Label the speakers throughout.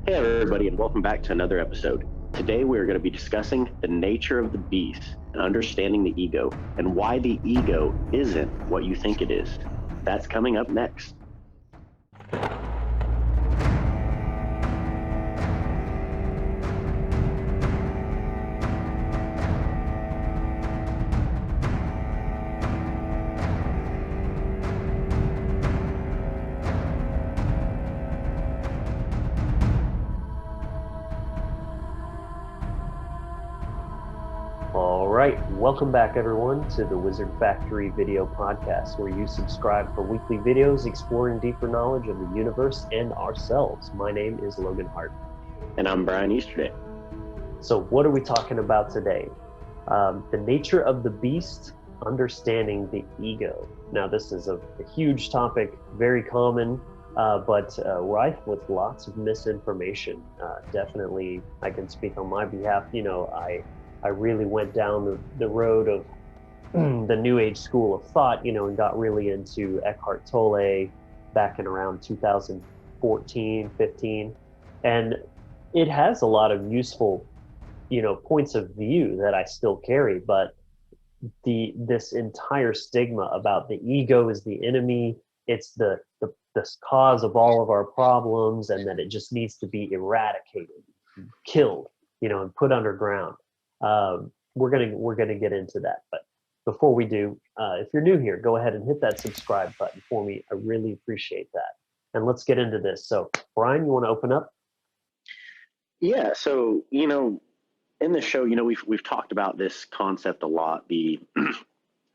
Speaker 1: Hey, everybody, and welcome back to another episode. Today, we're going to be discussing the nature of the beast and understanding the ego and why the ego isn't what you think it is. That's coming up next.
Speaker 2: All right, welcome back everyone to the Wizard Factory video podcast, where you subscribe for weekly videos exploring deeper knowledge of the universe and ourselves. My name is Logan Hart.
Speaker 1: And I'm Brian Easterday.
Speaker 2: So what are we talking about today? The nature of the beast, understanding the ego. Now this is a huge topic, very common, but rife with lots of misinformation. Definitely, I can speak on my behalf. I really went down the road of the New Age school of thought, and got really into Eckhart Tolle back in around 2014, 15. And it has a lot of useful, points of view that I still carry, but this entire stigma about the ego is the enemy, it's the cause of all of our problems, and that it just needs to be eradicated, killed, and put underground. We're gonna get into that, but before we do, if you're new here, go ahead and hit that subscribe button for me. I really appreciate that. And let's get into this. So, Brian, you want to open up?
Speaker 1: Yeah, so, in the show, we've talked about this concept a lot, the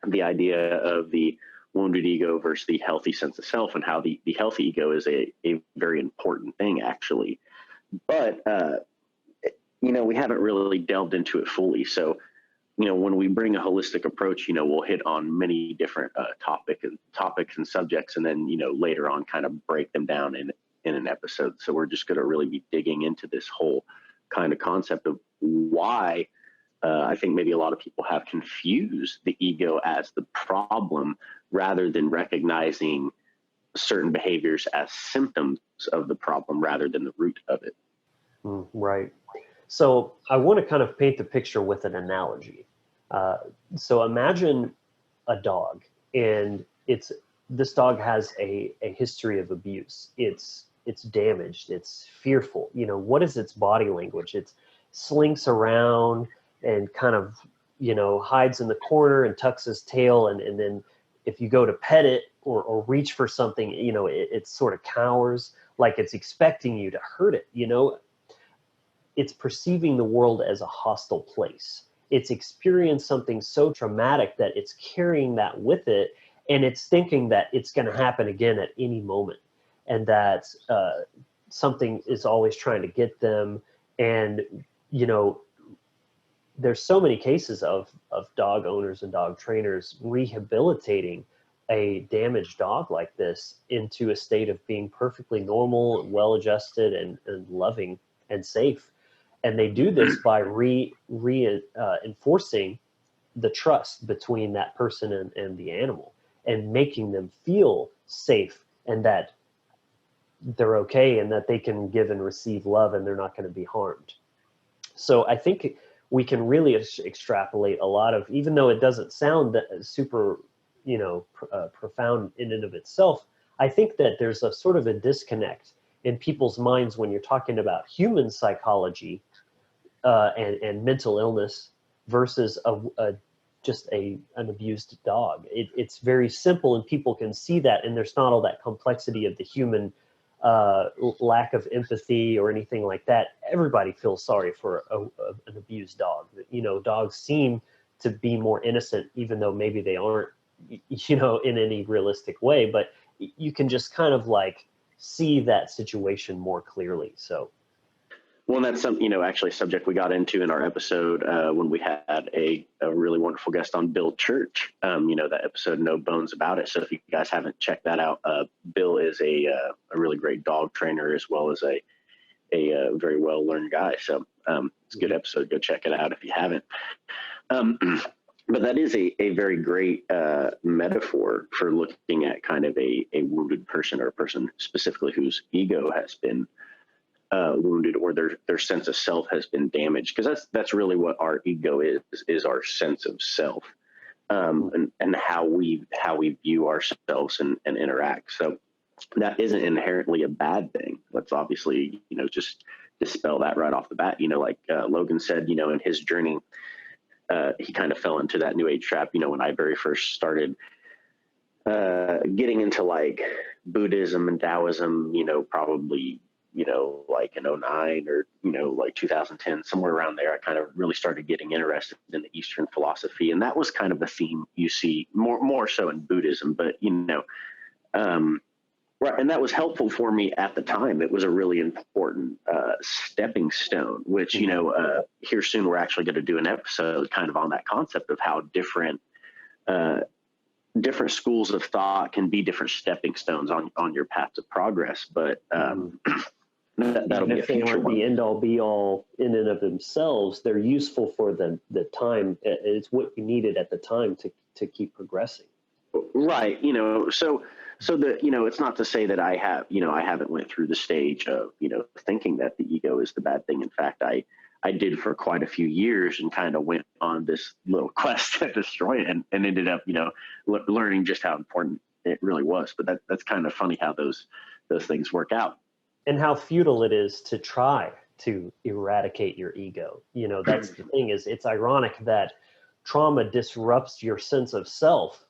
Speaker 1: the idea of the wounded ego versus the healthy sense of self, and how the healthy ego is a very important thing, actually. But we haven't really delved into it fully. So, when we bring a holistic approach, we'll hit on many different topics and subjects, and then, later on kind of break them down in an episode. So we're just going to really be digging into this whole kind of concept of why I think maybe a lot of people have confused the ego as the problem rather than recognizing certain behaviors as symptoms of the problem rather than the root of it.
Speaker 2: Right. So I want to kind of paint the picture with an analogy. So imagine a dog, and this dog has a history of abuse. It's damaged. It's fearful. What is its body language? It slinks around and kind of hides in the corner and tucks his tail, and then if you go to pet it or reach for something, it sort of cowers, like it's expecting you to hurt it. It's perceiving the world as a hostile place. It's experienced something so traumatic that it's carrying that with it, and it's thinking that it's going to happen again at any moment, and that something is always trying to get them. And there's so many cases of dog owners and dog trainers rehabilitating a damaged dog like this into a state of being perfectly normal, well-adjusted, and loving and safe. And they do this by enforcing the trust between that person and the animal, and making them feel safe and that they're okay and that they can give and receive love and they're not going to be harmed. So I think we can really extrapolate a lot of, even though it doesn't sound super, profound in and of itself, I think that there's a sort of a disconnect in people's minds when you're talking about human psychology and mental illness versus just an abused dog. It's very simple, and people can see that, and there's not all that complexity of the human lack of empathy or anything like that. Everybody feels sorry for an abused dog. Dogs seem to be more innocent, even though maybe they aren't, in any realistic way, but you can just kind of like see that situation more clearly. So.
Speaker 1: Well, and that's some, actually a subject we got into in our episode when we had a really wonderful guest on, Bill Church. That episode, No Bones About It. So if you guys haven't checked that out, Bill is a really great dog trainer, as well as a very well learned guy. So it's a good episode. Go check it out if you haven't. But that is a very great metaphor for looking at kind of a wounded person, or a person specifically whose ego has been wounded, or their sense of self has been damaged, because that's really what our ego is our sense of self, and how we view ourselves and interact. So that isn't inherently a bad thing. Let's obviously, just dispel that right off the bat. Like Logan said, in his journey, he kind of fell into that new age trap. When I very first started getting into like Buddhism and Taoism, probably, like in '09 or, like 2010, somewhere around there, I kind of really started getting interested in the Eastern philosophy. And that was kind of the theme you see more so in Buddhism, but, right. And that was helpful for me at the time. It was a really important stepping stone, which, here soon we're actually going to do an episode kind of on that concept of how different schools of thought can be different stepping stones on your path to progress. But that'll be a future one.
Speaker 2: The end all be all in and of themselves, they're useful for the time. It's what you needed at the time to keep progressing.
Speaker 1: Right. So it's not to say that I haven't went through the stage of, thinking that the ego is the bad thing. In fact, I did for quite a few years, and kind of went on this little quest to destroy it, and ended up, learning just how important it really was. But that's kind of funny how those things work out.
Speaker 2: And how futile it is to try to eradicate your ego. That's the thing, is it's ironic that trauma disrupts your sense of self,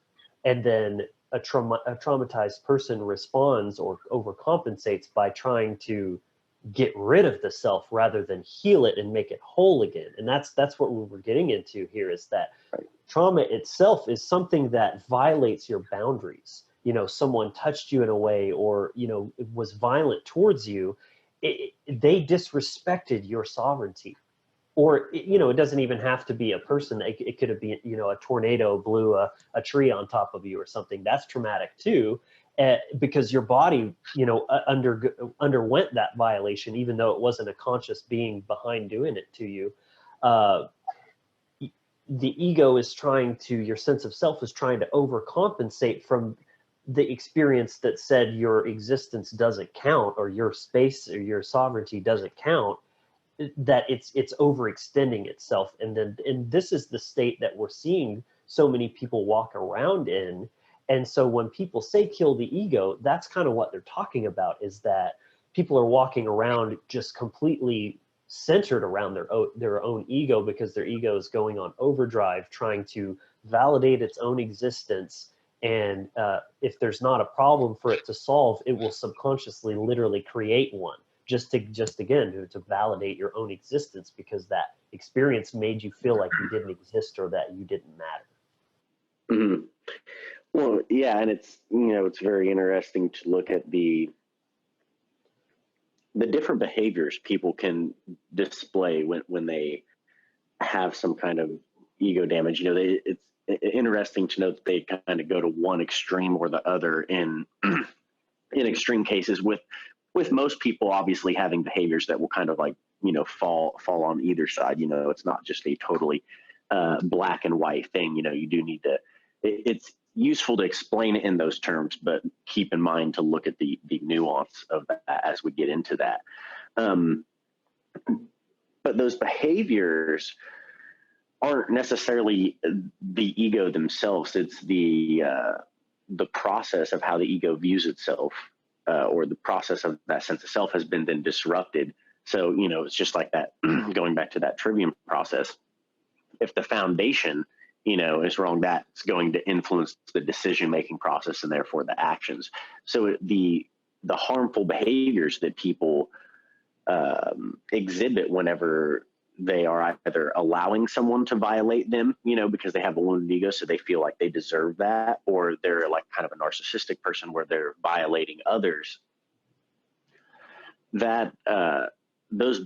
Speaker 2: and then a traumatized person responds or overcompensates by trying to get rid of the self rather than heal it and make it whole again. And that's what we're getting into here, is that trauma itself is something that violates your boundaries. Someone touched you in a way, or, was violent towards you. They disrespected your sovereignty. Or, it doesn't even have to be a person. It could have been, a tornado blew a tree on top of you or something. That's traumatic too, because your body, underwent that violation, even though it wasn't a conscious being behind doing it to you. The ego is your sense of self is trying to overcompensate from the experience that said your existence doesn't count, or your space or your sovereignty doesn't count. That it's overextending itself. And this is the state that we're seeing so many people walk around in. And so when people say kill the ego, that's kind of what they're talking about, is that people are walking around just completely centered around their own ego, because their ego is going on overdrive, trying to validate its own existence. And if there's not a problem for it to solve, it will subconsciously literally create one. Just again to validate your own existence, because that experience made you feel like you didn't exist, or that you didn't matter.
Speaker 1: Mm-hmm. Well, yeah, and it's very interesting to look at the different behaviors people can display when they have some kind of ego damage. It's interesting to note that they kind of go to one extreme or the other in extreme cases, with most people obviously having behaviors that will kind of like, fall on either side. It's not just a totally black and white thing. You do need to, it's useful to explain it in those terms, but keep in mind to look at the nuance of that as we get into that. But those behaviors aren't necessarily the ego themselves. It's the process of how the ego views itself. Or the process of that sense of self has been then disrupted. So, it's just like that, going back to that trivium process. If the foundation, is wrong, that's going to influence the decision-making process, and therefore the actions. So the harmful behaviors that people exhibit whenever they are either allowing someone to violate them, because they have a wounded ego, so they feel like they deserve that, or they're like kind of a narcissistic person where they're violating others. That those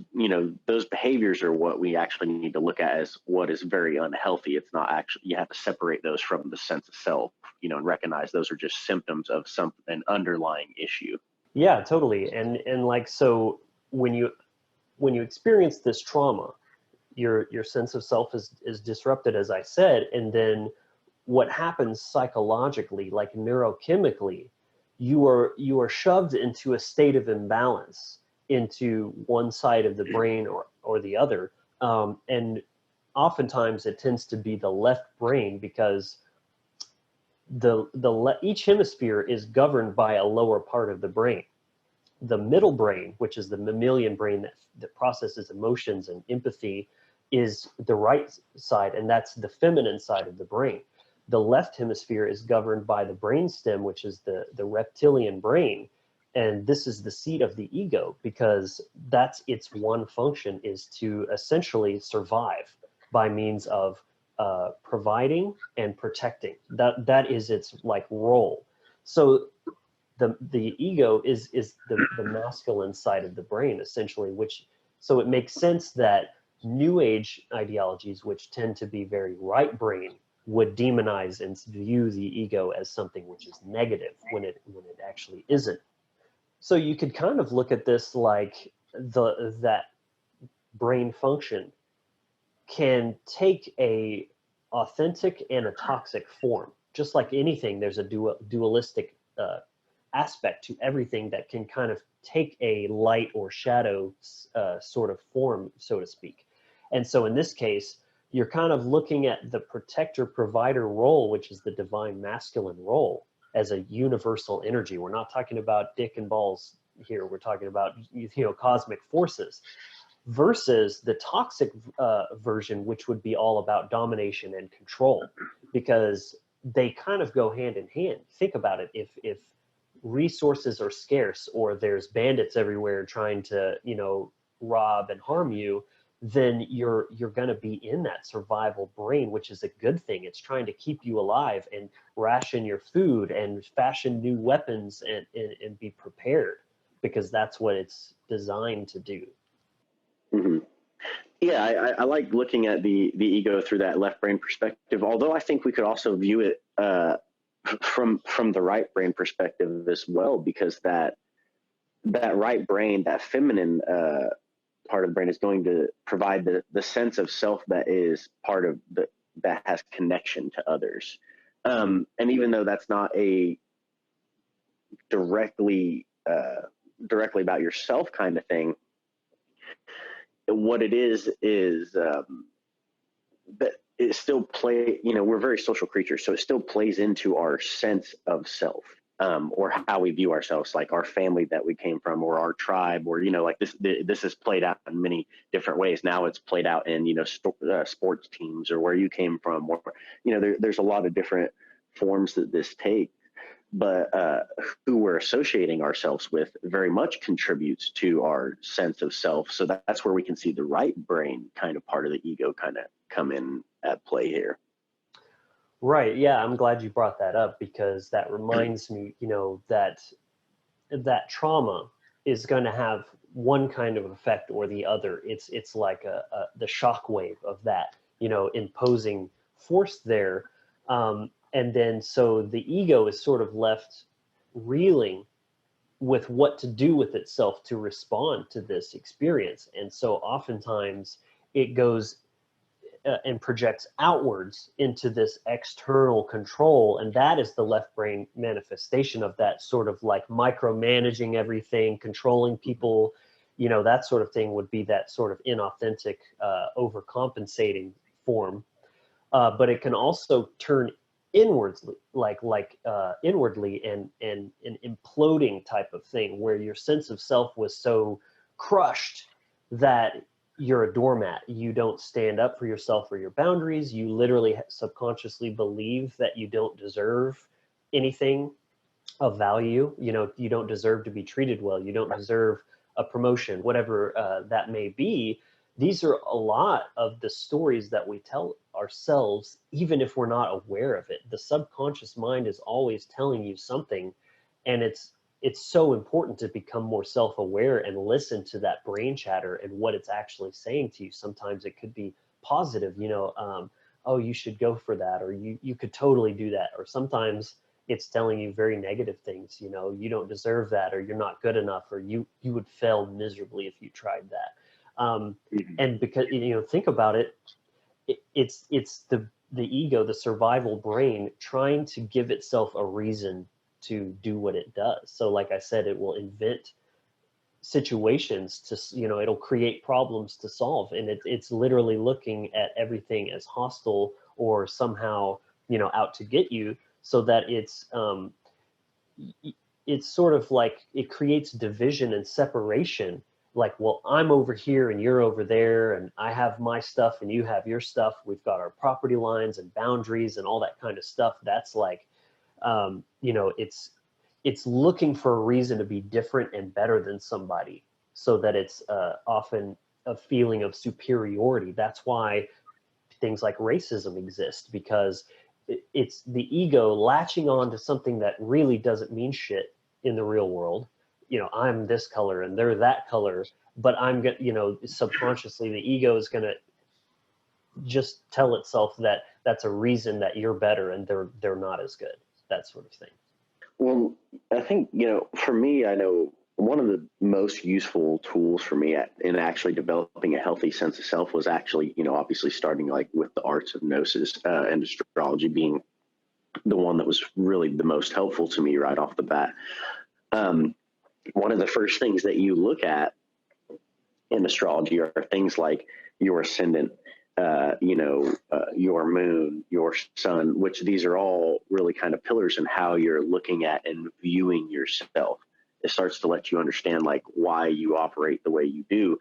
Speaker 1: behaviors are what we actually need to look at as what is very unhealthy. It's not actually, you have to separate those from the sense of self, and recognize those are just symptoms of an underlying issue.
Speaker 2: Yeah, totally. And like, so when you experience this trauma, your sense of self is disrupted, as I said, and then what happens psychologically, like neurochemically, you are shoved into a state of imbalance into one side of the brain or the other. And oftentimes it tends to be the left brain because each hemisphere is governed by a lower part of the brain. The middle brain, which is the mammalian brain that processes emotions and empathy, is the right side, and that's the feminine side of the brain. The left hemisphere is governed by the brainstem, which is the reptilian brain, and this is the seat of the ego because that's its one function, is to essentially survive by means of providing and protecting. That is its like role. So the ego is the masculine side of the brain essentially, which so it makes sense that new age ideologies, which tend to be very right brain, would demonize and view the ego as something which is negative when it actually isn't. So you could kind of look at this like that brain function can take a authentic and a toxic form. Just like anything, there's a dualistic aspect to everything that can kind of take a light or shadow sort of form, so to speak. And so in this case, you're kind of looking at the protector provider role, which is the divine masculine role, as a universal energy. We're not talking about dick and balls here. We're talking about, cosmic forces, versus the toxic version, which would be all about domination and control, because they kind of go hand in hand. Think about it. If resources are scarce or there's bandits everywhere trying to, rob and harm you, then you're going to be in that survival brain, which is a good thing. It's trying to keep you alive and ration your food and fashion new weapons and be prepared, because that's what it's designed to do.
Speaker 1: Mm-hmm. Yeah, I like looking at the ego through that left brain perspective. Although I think we could also view it from the right brain perspective as well, because that right brain, that feminine part of the brain, is going to provide the sense of self that is part of that has connection to others. And even though that's not a directly about yourself kind of thing, what it is that it still we're very social creatures, so it still plays into our sense of self, or how we view ourselves, like our family that we came from, or our tribe, or like this is played out in many different ways. Now it's played out in sports teams, or where you came from, or there's a lot of different forms that this takes. But who we're associating ourselves with very much contributes to our sense of self. So that's where we can see the right brain kind of part of the ego kind of come in at play here.
Speaker 2: Right. Yeah, I'm glad you brought that up, because that reminds me, that trauma is going to have one kind of effect or the other. It's like the shock wave of that, imposing force there. And then so the ego is sort of left reeling with what to do with itself to respond to this experience. And so oftentimes it goes and projects outwards into this external control. And that is the left brain manifestation of that, sort of like micromanaging everything, controlling people, that sort of thing would be that sort of inauthentic, overcompensating form. But it can also turn inwardly, inwardly, and an imploding type of thing, where your sense of self was so crushed that you're a doormat. You don't stand up for yourself or your boundaries. You literally subconsciously believe that you don't deserve anything of value. You don't deserve to be treated well. You don't deserve a promotion, whatever that may be. These are a lot of the stories that we tell ourselves, even if we're not aware of it. The subconscious mind is always telling you something, and it's so important to become more self-aware and listen to that brain chatter and what it's actually saying to you. Sometimes it could be positive, oh, you should go for that, or you could totally do that. Or sometimes it's telling you very negative things, you don't deserve that, or you're not good enough, or you would fail miserably if you tried that. And because, think about it, it's the ego, the survival brain, trying to give itself a reason to do what it does. So like I said, it will invent situations to, it'll create problems to solve. And it's literally looking at everything as hostile or somehow, out to get you, so that it's sort of like it creates division and separation. Like, well, I'm over here and you're over there, and I have my stuff and you have your stuff. We've got our property lines and boundaries and all that kind of stuff. That's like, it's looking for a reason to be different and better than somebody, so that it's often a feeling of superiority. That's why things like racism exist, because it's the ego latching on to something that really doesn't mean shit in the real world. I'm this color and they're that color, but I'm gonna, subconsciously the ego is gonna just tell itself that that's a reason that you're better and they're not as good, that sort of thing.
Speaker 1: Well, I think, for me, I know one of the most useful tools for me in actually developing a healthy sense of self was actually, obviously starting like with the arts of gnosis, and astrology being the one that was really the most helpful to me right off the bat. One of the first things that you look at in astrology are things like your ascendant, your moon, your sun, which these are all really kind of pillars in how you're looking at and viewing yourself. It starts to let you understand like why you operate the way you do.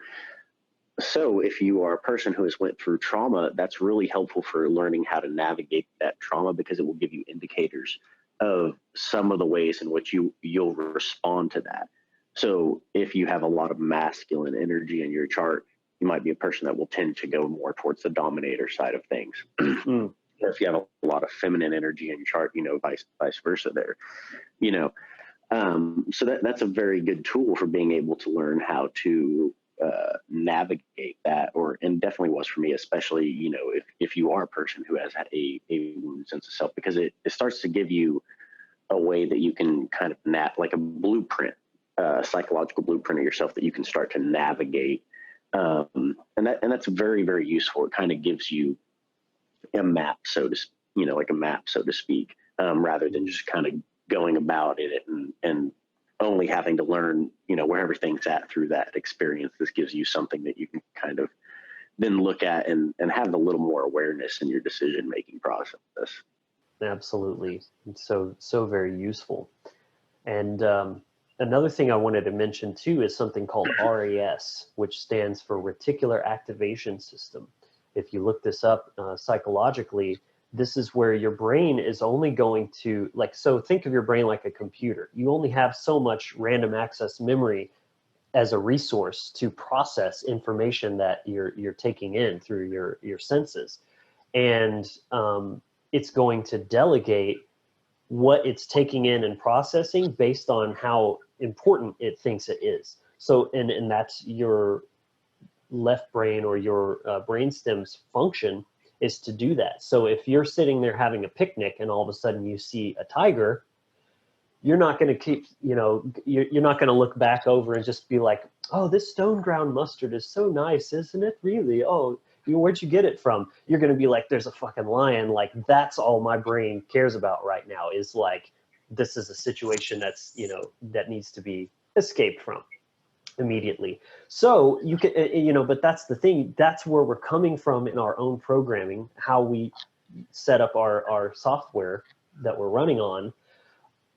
Speaker 1: So if you are a person who has went through trauma, that's really helpful for learning how to navigate that trauma, because it will give you indicators of some of the ways in which you'll respond to that. So if you have a lot of masculine energy in your chart, you might be a person that will tend to go more towards the dominator side of things. Or if you have a lot of feminine energy in your chart, vice versa there, so that's a very good tool for being able to learn how to navigate that, and definitely was for me, especially, if you are a person who has had a wound sense of self, because it starts to give you a way that you can kind of like a blueprint, a psychological blueprint of yourself that you can start to navigate. And that's very, very useful. It kind of gives you a map, like a map, so to speak, rather than just kind of going about it and only having to learn, where everything's at through that experience. This gives you something that you can kind of then look at and have a little more awareness in your decision-making process.
Speaker 2: Absolutely. It's so very useful. And another thing I wanted to mention too is something called RAS, which stands for Reticular Activation System. If you look this up psychologically, this is where your brain is only going to, so think of your brain like a computer. You only have so much random access memory as a resource to process information that you're taking in through your senses. And it's going to delegate what it's taking in and processing based on how important it thinks it is. So, and that's your left brain, or your brainstem's function is to do that. So if you're sitting there having a picnic and all of a sudden you see a tiger, you're not going to keep, you're not going to look back over and just be like, oh, this stone ground mustard is so nice, isn't it? Really? Oh, where'd you get it from? You're going to be like, there's a fucking lion. Like, that's all my brain cares about right now, is like, this is a situation that's, that needs to be escaped from immediately. So you can, but that's the thing. That's where we're coming from in our own programming, how we set up our software that we're running on,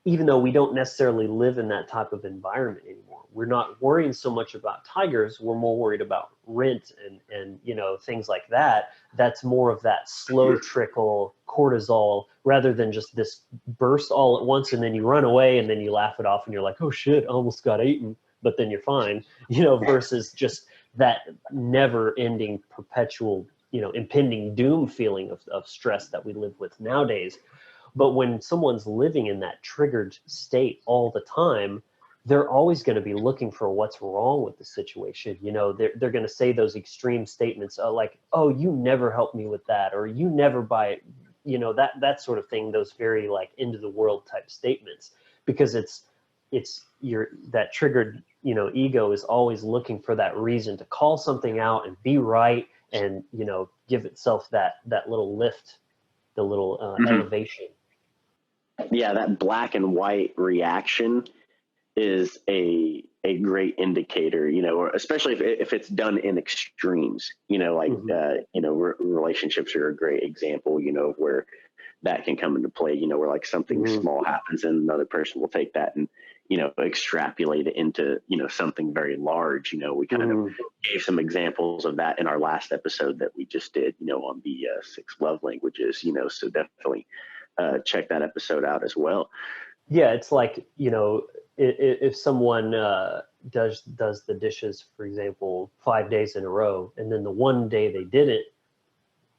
Speaker 2: even though we don't necessarily live in that type of environment anymore. We're not worrying so much about tigers. We're more worried about rent and things like that. That's more of that slow trickle cortisol, rather than just this burst all at once and then you run away and then you laugh it off and you're like, oh shit, I almost got eaten, but then you're fine, versus just that never ending perpetual, impending doom feeling of stress that we live with nowadays. But when someone's living in that triggered state all the time, they're always going to be looking for what's wrong with the situation. They're going to say those extreme statements like, oh, you never help me with that, or you never buy, that sort of thing, those very like end of the world type statements, because it's that triggered, ego is always looking for that reason to call something out and be right and, give itself that little lift, the little elevation.
Speaker 1: Yeah, that black and white reaction is a a great indicator, or especially if it's done in extremes, like, relationships are a great example, of where that can come into play, where like something small happens and another person will take that and, extrapolate it into, something very large. We kind of gave some examples of that in our last episode that we just did, on the 6 love languages, so definitely check that episode out as well.
Speaker 2: Yeah, it's like, if someone does the dishes, for example, 5 days in a row, and then the one day they didn't,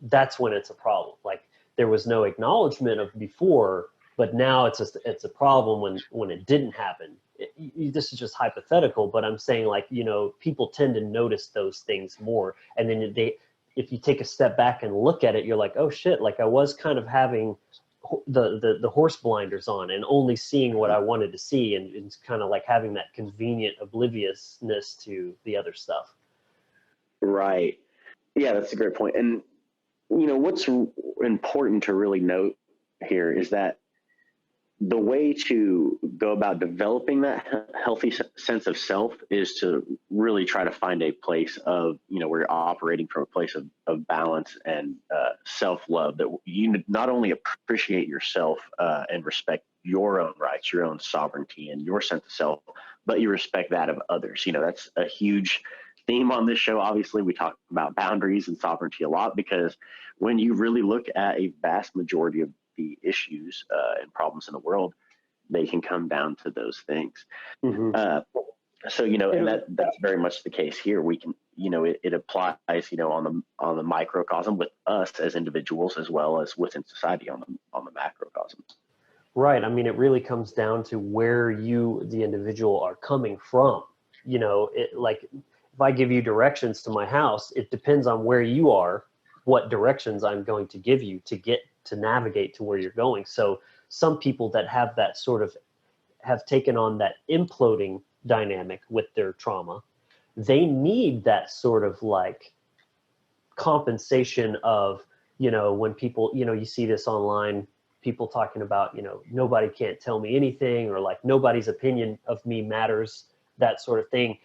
Speaker 2: that's when it's a problem. Like, there was no acknowledgement of before, but now it's a problem when it didn't happen. This is just hypothetical, but I'm saying, like, people tend to notice those things more, and then if you take a step back and look at it, you're like, oh shit, like I was kind of having the horse blinders on and only seeing what I wanted to see, and it's kind of like having that convenient obliviousness to the other stuff.
Speaker 1: Right. Yeah, that's a great point. And what's important to really note here is that the way to go about developing that healthy sense of self is to really try to find a place of, where you're operating from a place of balance and self-love, that you not only appreciate yourself and respect your own rights, your own sovereignty and your sense of self, but you respect that of others. That's a huge theme on this show. Obviously, we talk about boundaries and sovereignty a lot, because when you really look at a vast majority of the issues and problems in the world, they can come down to those things. So, and that's very much the case here. We can, it applies, on the microcosm with us as individuals, as well as within society on the macrocosm.
Speaker 2: Right. I mean, it really comes down to where you, the individual, are coming from. Like, if I give you directions to my house, it depends on where you are, what directions I'm going to give you to navigate to where you're going. So some people that have that sort of have taken on that imploding dynamic with their trauma, they need that sort of like compensation of, when people, you see this online, people talking about, nobody can't tell me anything, or like nobody's opinion of me matters, that sort of thing.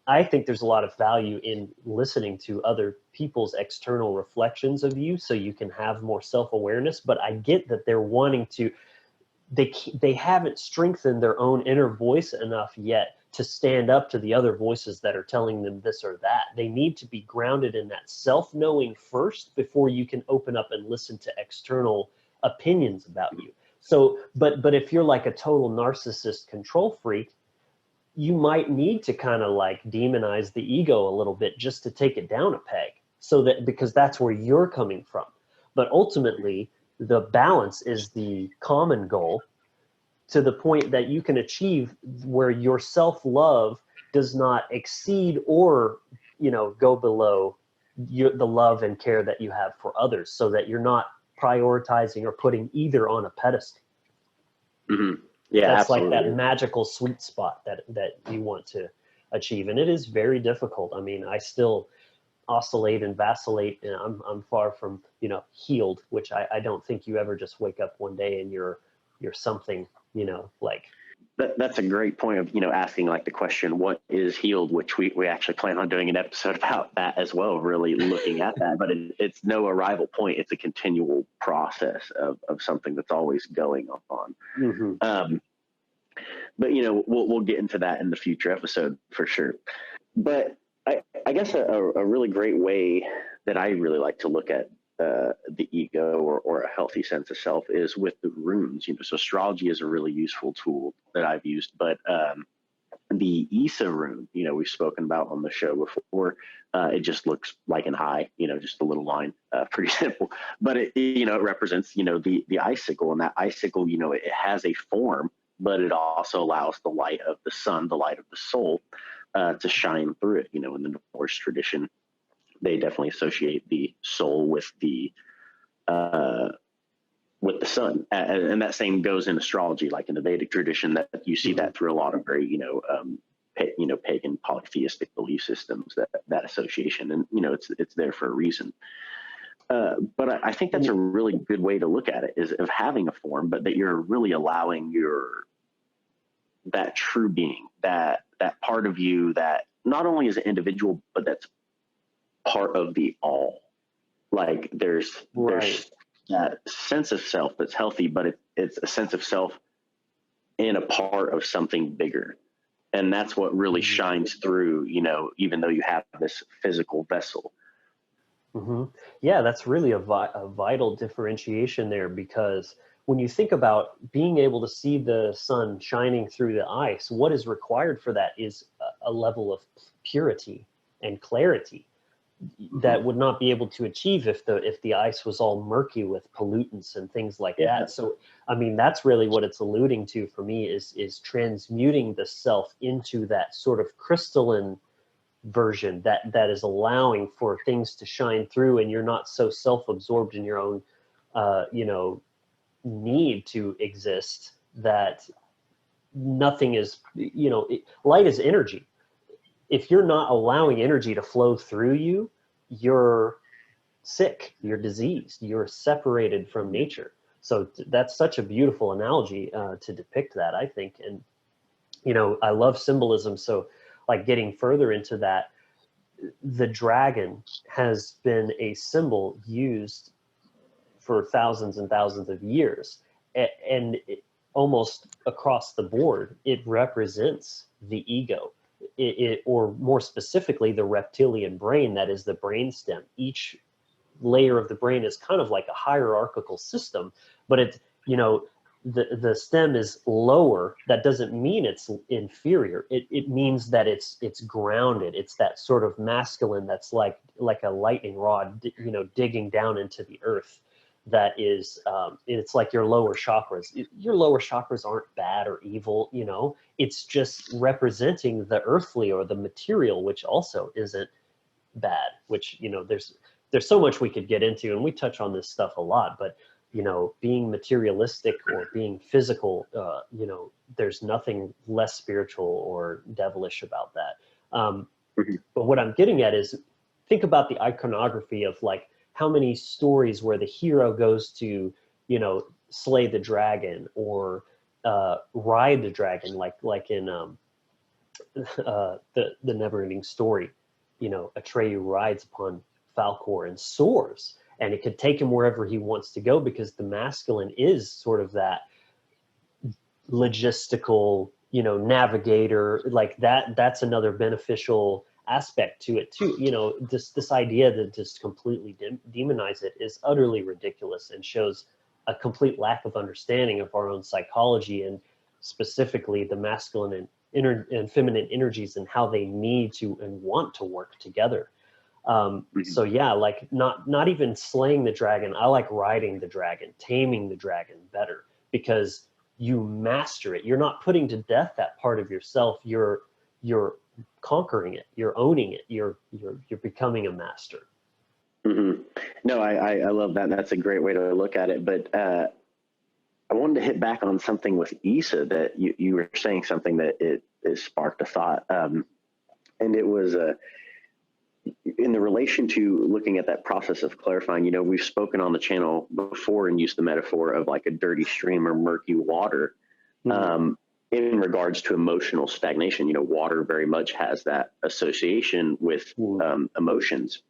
Speaker 2: I think there's a lot of value in listening to other people's external reflections of you, so you can have more self-awareness. But I get that they're wanting to, they haven't strengthened their own inner voice enough yet to stand up to the other voices that are telling them this or that. They need to be grounded in that self-knowing first before you can open up and listen to external opinions about you. So, but if you're like a total narcissist control freak, you might need to kind of like demonize the ego a little bit just to take it down a peg, so that, because that's where you're coming from. But ultimately, the balance is the common goal, to the point that you can achieve where your self-love does not exceed or, go below the love and care that you have for others, so that you're not prioritizing or putting either on a pedestal.
Speaker 1: Yeah,
Speaker 2: that's
Speaker 1: absolutely.
Speaker 2: Like that magical sweet spot that you want to achieve. And it is very difficult. I mean, I still oscillate and vacillate, and I'm far from, healed, which I don't think you ever just wake up one day and you're something, like.
Speaker 1: That's a great point of, asking like the question, what is healed, which we actually plan on doing an episode about that as well, really looking at that. But it's no arrival point. It's a continual process of something that's always going on. But, we'll get into that in the future episode for sure. But I guess a really great way that I really like to look at the ego or a healthy sense of self is with the runes. So astrology is a really useful tool that I've used, but the Isa rune, we've spoken about on the show before. It just looks like an eye, just a little line, pretty simple. But it represents, the icicle, and that icicle, it has a form, but it also allows the light of the sun, the light of the soul, to shine through it. In the Norse tradition, they definitely associate the soul with the sun, and that same goes in astrology, like in the Vedic tradition. That you see that through a lot of very pagan polytheistic belief systems, that association, and it's there for a reason. But I think that's a really good way to look at it, is of having a form, but that you're really allowing that true being, that part of you that not only is an individual, but that's part of the all. Like there's that sense of self that's healthy, but it's a sense of self in a part of something bigger. And that's what really shines through, even though you have this physical vessel.
Speaker 2: Mm-hmm. Yeah, that's really a vital differentiation there, because when you think about being able to see the sun shining through the ice, what is required for that is a level of purity and clarity that would not be able to achieve if the ice was all murky with pollutants and things like that. So I mean, that's really what it's alluding to for me, is transmuting the self into that sort of crystalline version that is allowing for things to shine through, and you're not so self-absorbed in your own need to exist that nothing is, light is energy. If you're not allowing energy to flow through you, you're sick, you're diseased, you're separated from nature. So that's such a beautiful analogy to depict that, I think. And, I love symbolism. So like getting further into that, the dragon has been a symbol used for thousands and thousands of years. And almost across the board, it represents the ego. Or more specifically, the reptilian brain, that is the brainstem. Each layer of the brain is kind of like a hierarchical system, but the stem is lower. That doesn't mean it's inferior. It means that it's grounded. It's that sort of masculine that's like a lightning rod, digging down into the earth. That is, it's like your lower chakras. Your lower chakras aren't bad or evil, it's just representing the earthly or the material, which also isn't bad, which, there's so much we could get into, and we touch on this stuff a lot, but, being materialistic or being physical, there's nothing less spiritual or devilish about that. But what I'm getting at is, think about the iconography of like, how many stories where the hero goes to, slay the dragon or ride the dragon, like in the Never-Ending Story. Atreyu rides upon Falkor and soars, and it could take him wherever he wants to go, because the masculine is sort of that logistical, navigator, like that. That's another beneficial aspect to it too. This idea that just completely demonize it is utterly ridiculous, and shows a complete lack of understanding of our own psychology, and specifically the masculine and feminine energies, and how they need to and want to work together. So yeah, like not even slaying the dragon. I like riding the dragon, taming the dragon better, because you master it. You're not putting to death that part of yourself. You're conquering it. You're owning it. You're becoming a master.
Speaker 1: Mm-hmm. No, I love that. That's a great way to look at it. But I wanted to hit back on something with Issa, that you were saying something that it sparked a thought. And it was in the relation to looking at that process of clarifying. We've spoken on the channel before and used the metaphor of like a dirty stream or murky water. In regards to emotional stagnation, water very much has that association with emotions.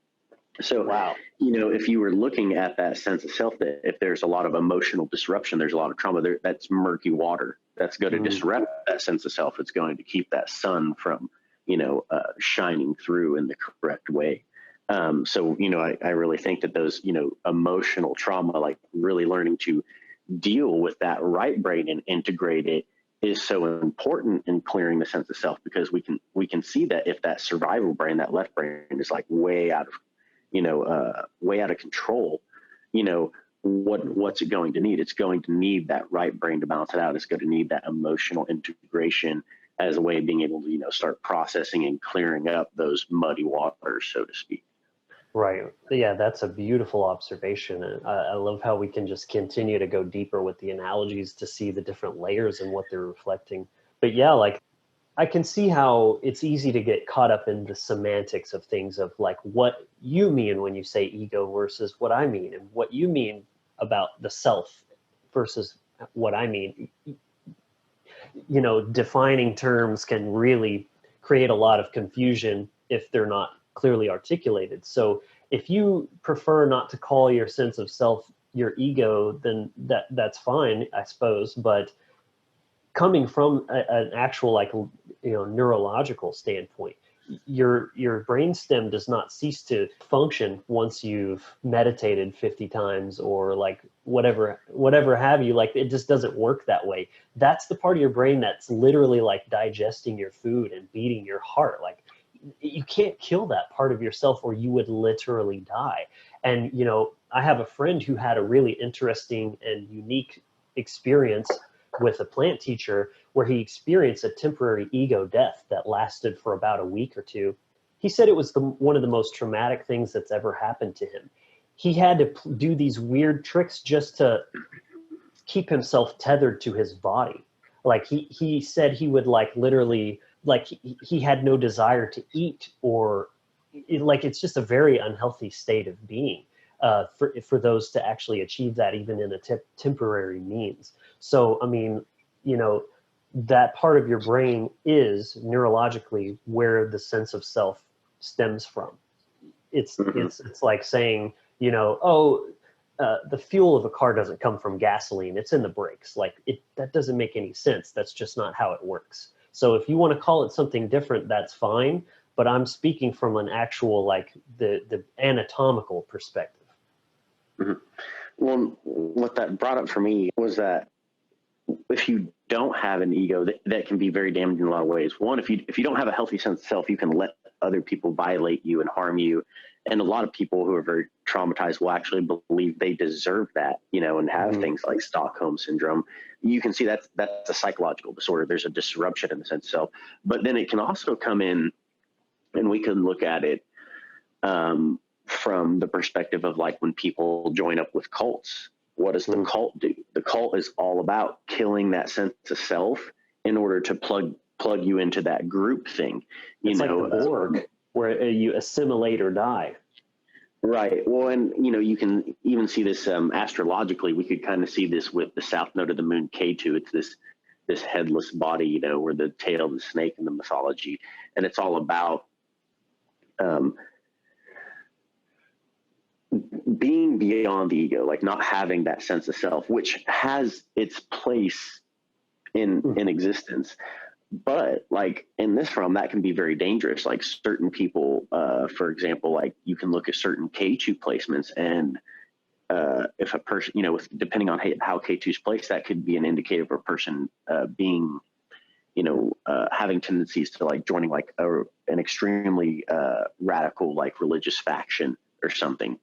Speaker 1: So,
Speaker 2: wow.
Speaker 1: If you were looking at that sense of self, that if there's a lot of emotional disruption, there's a lot of trauma there, that's murky water. That's going to disrupt that sense of self. It's going to keep that sun from, shining through in the correct way. So, I really think that those, emotional trauma, like really learning to deal with that right brain and integrate it, is so important in clearing the sense of self, because we can see that if that survival brain, that left brain, is like way out of control, what's it going to need? It's going to need that right brain to balance it out. It's going to need that emotional integration as a way of being able to, start processing and clearing up those muddy waters, so to speak.
Speaker 2: Right. Yeah, that's a beautiful observation. And I love how we can just continue to go deeper with the analogies to see the different layers and what they're reflecting. But yeah, like I can see how it's easy to get caught up in the semantics of things, of like what you mean when you say ego versus what I mean, and what you mean about the self versus what I mean. defining terms can really create a lot of confusion if they're not clearly articulated. So if you prefer not to call your sense of self your ego, then that's fine, I suppose. But coming from an actual neurological standpoint, your brainstem does not cease to function once you've meditated 50 times or like whatever have you. Like, it just doesn't work that way. That's the part of your brain that's literally like digesting your food and beating your heart. Like, you can't kill that part of yourself or you would literally die. And I have a friend who had a really interesting and unique experience with a plant teacher where he experienced a temporary ego death that lasted for about a week or two. He said it was one of the most traumatic things that's ever happened to him. He had to do these weird tricks just to keep himself tethered to his body. Like he said he would like literally, like he had no desire to eat, or it's just a very unhealthy state of being for those to actually achieve that, even in a temporary means. So, I mean, that part of your brain is neurologically where the sense of self stems from. It's like saying, the fuel of a car doesn't come from gasoline; it's in the brakes. Like, that doesn't make any sense. That's just not how it works. So, if you want to call it something different, that's fine. But I'm speaking from an actual, like, the anatomical perspective.
Speaker 1: Mm-hmm. Well, what that brought up for me was that if you don't have an ego, that can be very damaging in a lot of ways. One, if you don't have a healthy sense of self, you can let other people violate you and harm you. And a lot of people who are very traumatized will actually believe they deserve that, and have things like Stockholm syndrome. You can see that's a psychological disorder. There's a disruption in the sense of self. But then it can also come in, and we can look at it from the perspective of like when people join up with cults. What does the cult do? The cult is all about killing that sense of self in order to plug you into that group thing.
Speaker 2: It's like the Borg, where you assimilate or die.
Speaker 1: Right. Well, and you can even see this astrologically. We could kind of see this with the south node of the moon, K2. It's this headless body, where the tail of the snake in the mythology, and it's all about being beyond the ego, like not having that sense of self, which has its place in existence. But like in this realm, that can be very dangerous. Like certain people, for example, like you can look at certain K2 placements, and if a person, depending on how K2 is placed, that could be an indicator of a person being, having tendencies to like joining like an extremely radical like religious faction or something,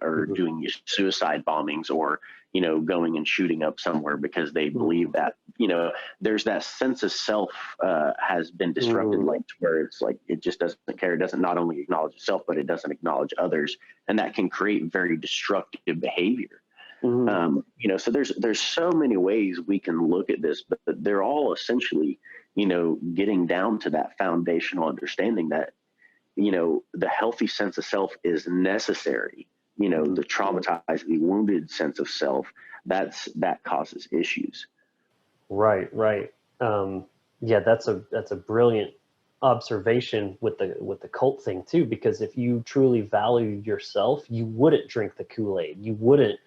Speaker 1: or doing suicide bombings, or, going and shooting up somewhere because they believe that, there's that sense of self has been disrupted, like to where it's like, it just doesn't care. It doesn't not only acknowledge itself, but it doesn't acknowledge others. And that can create very destructive behavior. So there's so many ways we can look at this, but they're all essentially, getting down to that foundational understanding that, the healthy sense of self is necessary. The traumatized, the wounded sense of self, that causes issues.
Speaker 2: Right. Yeah, that's a brilliant observation with the cult thing too, because if you truly valued yourself, you wouldn't drink the Kool-Aid. You wouldn't,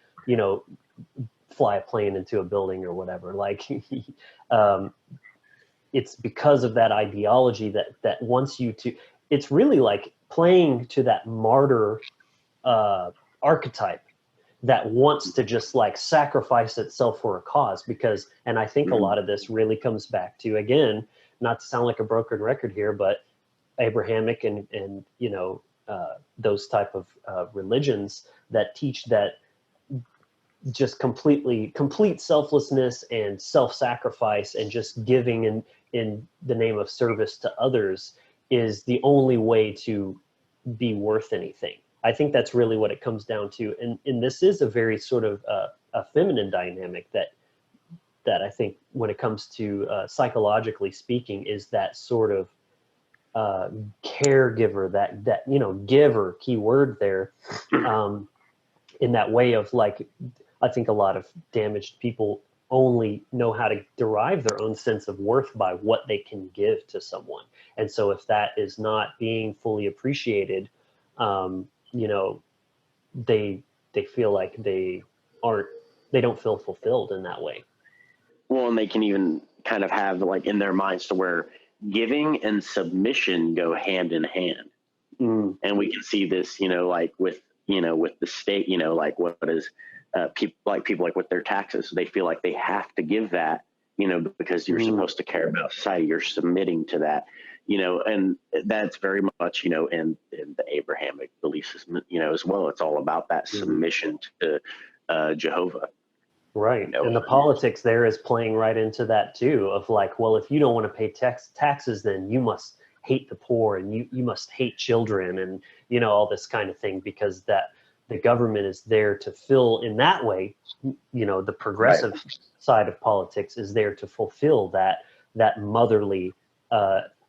Speaker 2: fly a plane into a building or whatever. Like, it's because of that ideology that wants you to. It's really like playing to that martyr archetype that wants to just like sacrifice itself for a cause. Because, and I think a lot of this really comes back to, again, not to sound like a broken record here, but Abrahamic and those type of religions that teach that just complete selflessness and self-sacrifice and just giving in the name of service to others is the only way to be worth anything. I think that's really what it comes down to. And this is a very sort of a feminine dynamic that I think when it comes to psychologically speaking is that sort of caregiver, that giver, key word there, in that way of like, I think a lot of damaged people only know how to derive their own sense of worth by what they can give to someone. And so if that is not being fully appreciated, you know, they feel like they don't feel fulfilled in that way.
Speaker 1: Well, and they can even kind of have like in their minds to where giving and submission go hand in hand. And we can see this, like with the state, like what is people like with their taxes, they feel like they have to give that, because you're supposed to care about society. You're submitting to that, and that's very much, in the Abrahamic belief system, as well. It's all about that submission to Jehovah.
Speaker 2: Right. And the politics there is playing right into that too, of like, well, if you don't want to pay taxes, then you must hate the poor and you must hate children and, all this kind of thing, because that the government is there to fill in that way, the progressive side of politics is there to fulfill that motherly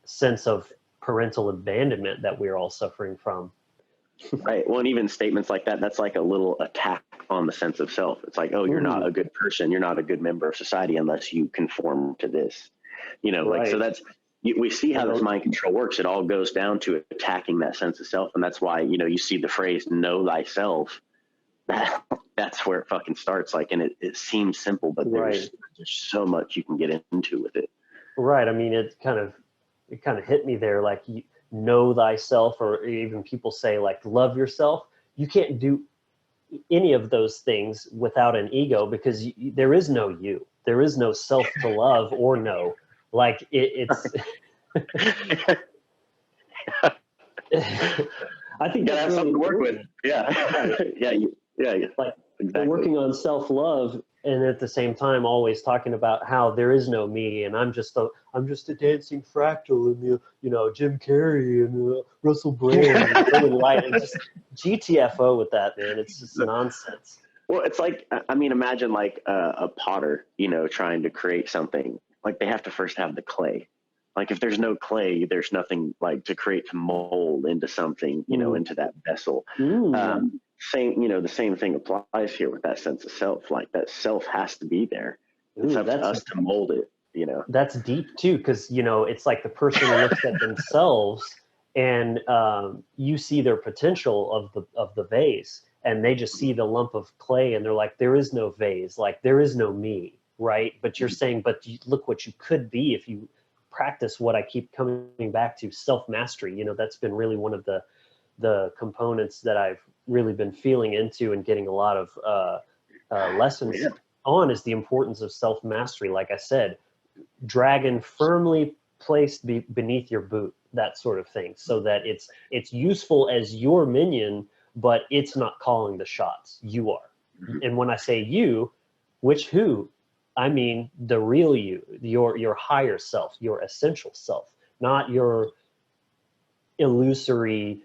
Speaker 2: sense of parental abandonment that we're all suffering from.
Speaker 1: Right. Well, and even statements like that, that's like a little attack on the sense of self. It's like, oh, you're not a good person. You're not a good member of society unless you conform to this, like, so that's, we see how this mind control works. It all goes down to attacking that sense of self. And that's why, you see the phrase, know thyself. That's where it fucking starts. Like, and it seems simple, but there's so much you can get into with it.
Speaker 2: Right. I mean, it kind of hit me there. Like, know thyself, or even people say like love yourself. You can't do any of those things without an ego, because there is no you. There is no self to love or know. Like it's. I think that's
Speaker 1: have something to work with. Yeah, yeah.
Speaker 2: Like
Speaker 1: exactly.
Speaker 2: Working on self-love, and at the same time always talking about how there is no me, and I'm just a dancing fractal in the Jim Carrey and Russell Brand and really light, and just GTFO with that, man. It's just nonsense.
Speaker 1: Well, it's like, I mean, imagine like a potter, trying to create something. Like, they have to first have the clay. Like, if there's no clay, there's nothing like to create, to mold into something, into that vessel. The same thing applies here with that sense of self. Like, that self has to be there. It's up to us to mold it,
Speaker 2: That's deep too, because, it's like the person looks at themselves and you see their potential of the vase, and they just see the lump of clay and they're like, there is no vase, like there is no me, right? But you're saying, but look what you could be if you practice what I keep coming back to, self-mastery. That's been really one of the components that I've really been feeling into and getting a lot of lessons on, is the importance of self-mastery. Like I said, dragon firmly placed beneath your boot, that sort of thing, so that it's useful as your minion, but it's not calling the shots. You are. And when I say you, who? I mean the real you, your higher self, your essential self, not your illusory,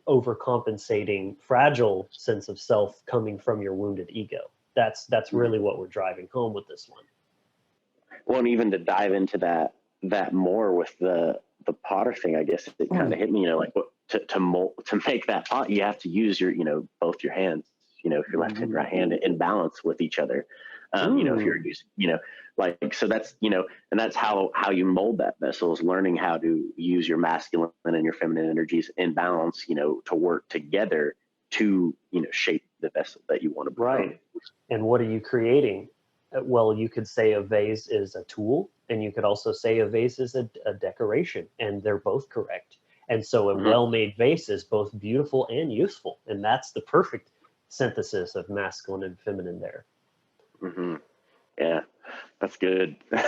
Speaker 2: overcompensating, fragile sense of self coming from your wounded ego. That's really what we're driving home with this one.
Speaker 1: Well, and even to dive into that more with the potter thing, I guess it kind of hit me, like to make that pot, you have to use your, both your hands, if your left and right hand in balance with each other. If you're using, so that's, and that's how you mold that vessel, is learning how to use your masculine and your feminine energies in balance, to work together to, shape the vessel that you want to become.
Speaker 2: Right. And what are you creating? Well, you could say a vase is a tool, and you could also say a vase is a decoration, and they're both correct. And so a well-made vase is both beautiful and useful, and that's the perfect synthesis of masculine and feminine there.
Speaker 1: Yeah, that's good.
Speaker 2: And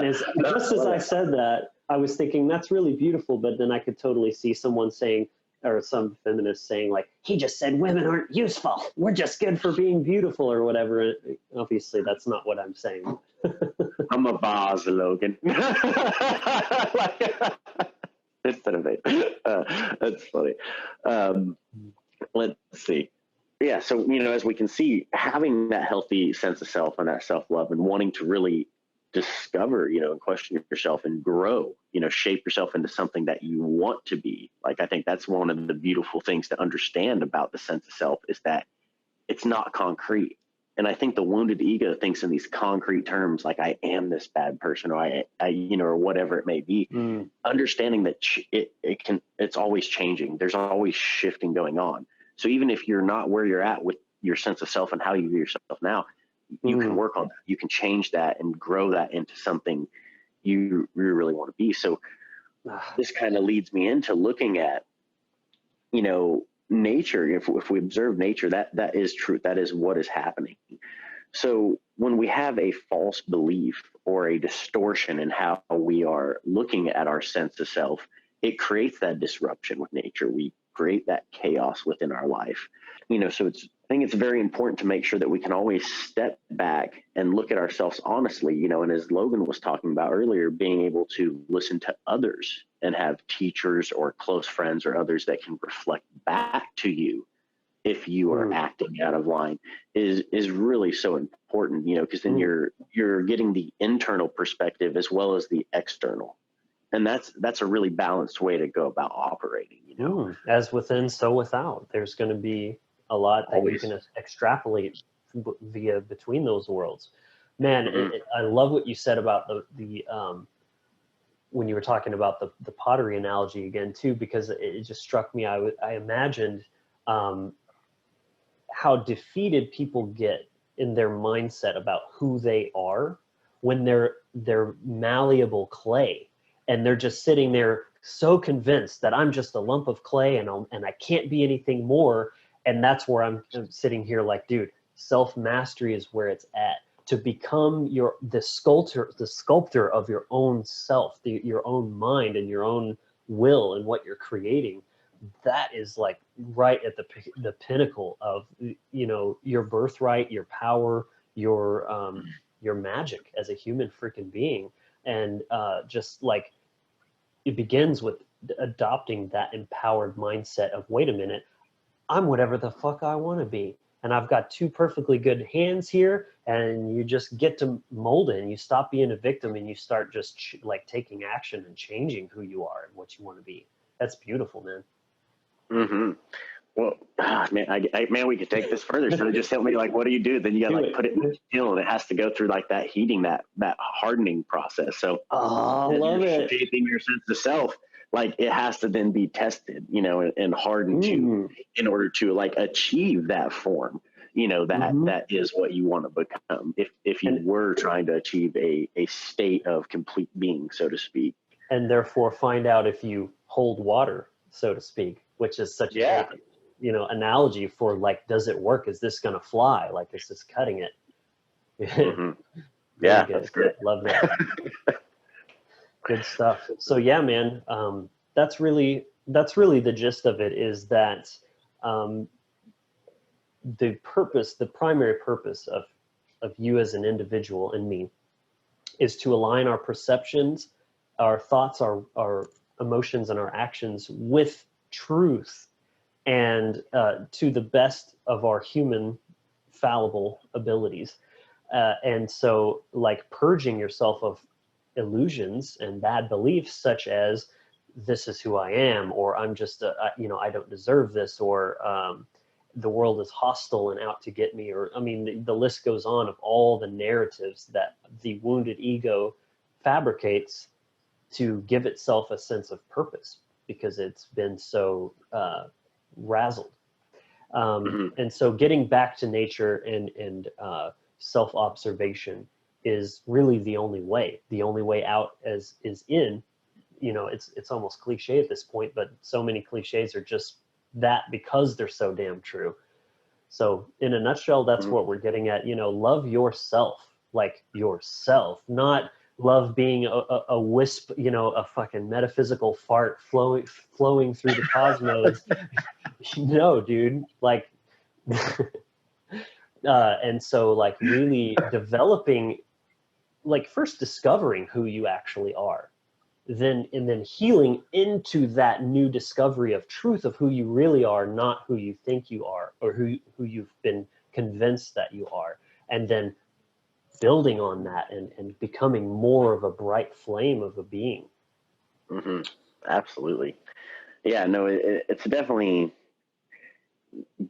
Speaker 2: as I said that, I was thinking that's really beautiful, but then I could totally see someone saying, or some feminist saying, like, he just said women aren't useful, we're just good for being beautiful, or whatever. Obviously that's not what I'm saying.
Speaker 1: I'm a vase, Logan. Instead of it. That's funny. Let's see. Yeah, so, as we can see, having that healthy sense of self and that self-love, and wanting to really discover, and question yourself and grow, shape yourself into something that you want to be. Like, I think that's one of the beautiful things to understand about the sense of self, is that it's not concrete. And I think the wounded ego thinks in these concrete terms, like I am this bad person, or or whatever it may be. Understanding that it's always changing. There's always shifting going on. So even if you're not where you're at with your sense of self and how you view yourself now, you can work on that. You can change that and grow that into something you really want to be. So this kind of leads me into looking at, nature. If we observe nature, that is truth. That is what is happening. So when we have a false belief or a distortion in how we are looking at our sense of self, it creates that disruption with nature. We create that chaos within our life. So I think it's very important to make sure that we can always step back and look at ourselves honestly, and as Logan was talking about earlier, being able to listen to others and have teachers or close friends or others that can reflect back to you if you are acting out of line is really so important, because then you're getting the internal perspective as well as the external. And that's a really balanced way to go about operating,
Speaker 2: As within, so without. There's going to be a lot that you can extrapolate via between those worlds. Man, I love what you said about the when you were talking about the pottery analogy again too, because it just struck me. I imagined how defeated people get in their mindset about who they are when they're malleable clay, and they're just sitting there so convinced that I'm just a lump of clay and I can't be anything more. And that's where I'm sitting here like, dude, self-mastery is where it's at. To become the sculptor of your own self, your own mind and your own will and what you're creating. That is like right at the pinnacle of, your birthright, your power, your magic as a human freaking being. And just like, it begins with adopting that empowered mindset of, wait a minute, I'm whatever the fuck I want to be. And I've got two perfectly good hands here, and you just get to mold it, and you stop being a victim and you start just taking action and changing who you are and what you want to be. That's beautiful, man.
Speaker 1: Well, man, we could take this further. So just tell me, like, what do you do? Then you got to put it in the steel, and it has to go through like that heating, that hardening process. So
Speaker 2: I love it.
Speaker 1: Shaping your sense of self, like it has to then be tested, and hardened in order to like achieve that form, that is what you want to become. If you were trying to achieve a state of complete being, so to speak.
Speaker 2: And therefore find out if you hold water, so to speak, which is such a analogy for like, does it work? Is this going to fly? Like, is this cutting it?
Speaker 1: Yeah, that's great.
Speaker 2: Love that. Good stuff. So yeah, man, that's really the gist of it, is that the primary purpose of you as an individual and me is to align our perceptions, our thoughts, our emotions, and our actions with truth, and to the best of our human fallible abilities. And so like purging yourself of illusions and bad beliefs, such as this is who I am, or I'm just I don't deserve this, or the world is hostile and out to get me, or the list goes on of all the narratives that the wounded ego fabricates to give itself a sense of purpose, because it's been so razzled. And so getting back to nature and self-observation is really the only way out is in. It's almost cliche at this point, but so many cliches are just that because they're so damn true. So in a nutshell, that's what we're getting at. Love yourself, like yourself, not love being a wisp, a fucking metaphysical fart flowing through the cosmos. No, dude, like, and so like really developing, like first discovering who you actually are, and then healing into that new discovery of truth of who you really are, not who you think you are, or who you've been convinced that you are, and then building on that and becoming more of a bright flame of a being.
Speaker 1: Absolutely. Yeah, no, it's definitely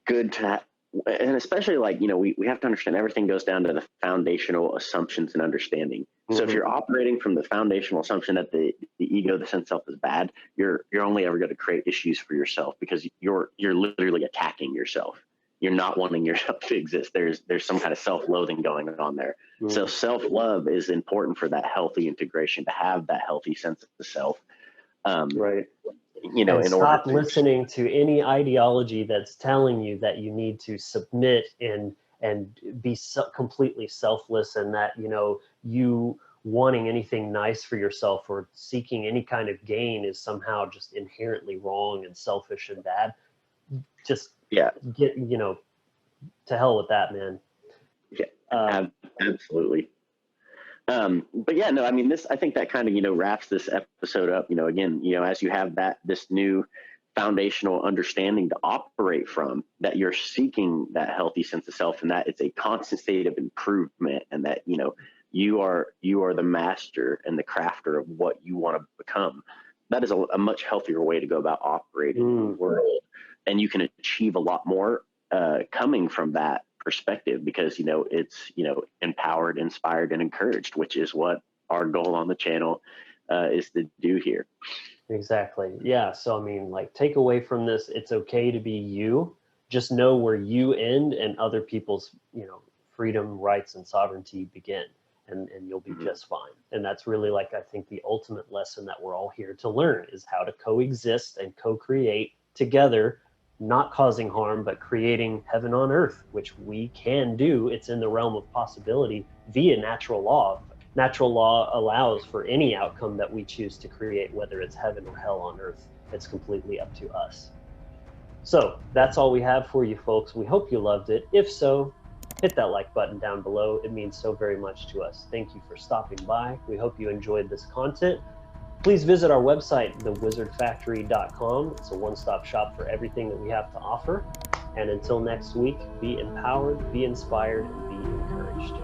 Speaker 1: good to and especially like, we have to understand everything goes down to the foundational assumptions and understanding. So if you're operating from the foundational assumption that the ego, the sense self is bad, you're only ever going to create issues for yourself, because you're literally attacking yourself. You're not wanting yourself to exist. There's some kind of self-loathing going on there. So self-love is important for that healthy integration, to have that healthy sense of the self.
Speaker 2: Right.
Speaker 1: In
Speaker 2: stop
Speaker 1: order
Speaker 2: listening to any ideology that's telling you that you need to submit and be completely selfless, and that you wanting anything nice for yourself or seeking any kind of gain is somehow just inherently wrong and selfish and bad. Just get to hell with that, man.
Speaker 1: Absolutely. But yeah, no, I mean, I think that kind of, wraps this episode up, again, as you have this new foundational understanding to operate from, that you're seeking that healthy sense of self, and that it's a constant state of improvement, and that, you are the master and the crafter of what you want to become. That is a much healthier way to go about operating in the world. And you can achieve a lot more coming from that perspective, because it's empowered, inspired, and encouraged, which is what our goal on the channel is to do here.
Speaker 2: Exactly. Yeah. So I mean, like, take away from this, it's okay to be you. Just know where you end and other people's freedom, rights, and sovereignty begin, and you'll be just fine. And that's really, like, I think the ultimate lesson that we're all here to learn is how to coexist and co-create together, not causing harm, but creating heaven on earth, which we can do. It's in the realm of possibility via natural law. Natural law allows for any outcome that we choose to create, whether it's heaven or hell on earth. It's completely up to us. So that's all we have for you, folks. We hope you loved it. If so, hit that like button down below. It means so very much to us. Thank you for stopping by. We hope you enjoyed this content. Please visit our website, thewizardfactory.com. It's a one-stop shop for everything that we have to offer. And until next week, be empowered, be inspired, and be encouraged.